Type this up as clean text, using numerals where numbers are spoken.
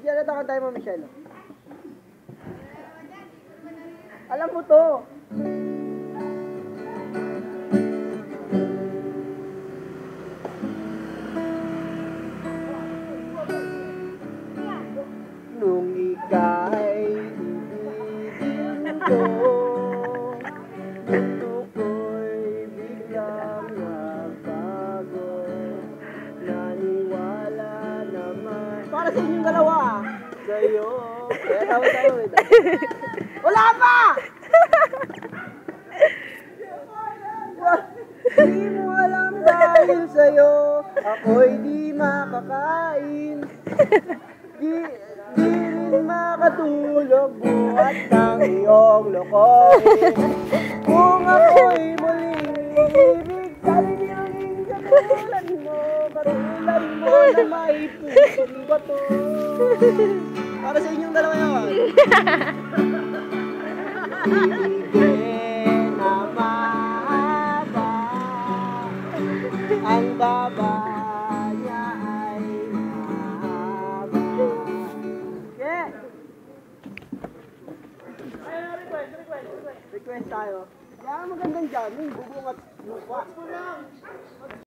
Michelle, ito tayo mo, Michelle. Alam mo to. Nung ika'y ibigin ko, mundo ko'y biglang nagbago. Naniwala naman. Para sa inyong dalawa, sa'yo. Kaya tayo. Wala pa! Di mo alam dahil sa'yo, ako'y di makakain. Di rin makatulog buhat ng iyong lokohin. Kung ako'y muling ibig, sariling katulad mo na may pusong bato. Para sa inyong dalawa yun. Ibigin na mahaba, ang baba niya ay mahaba. Yeah! Request tayo. Kaya magandang dyan, yung bubungat lupa.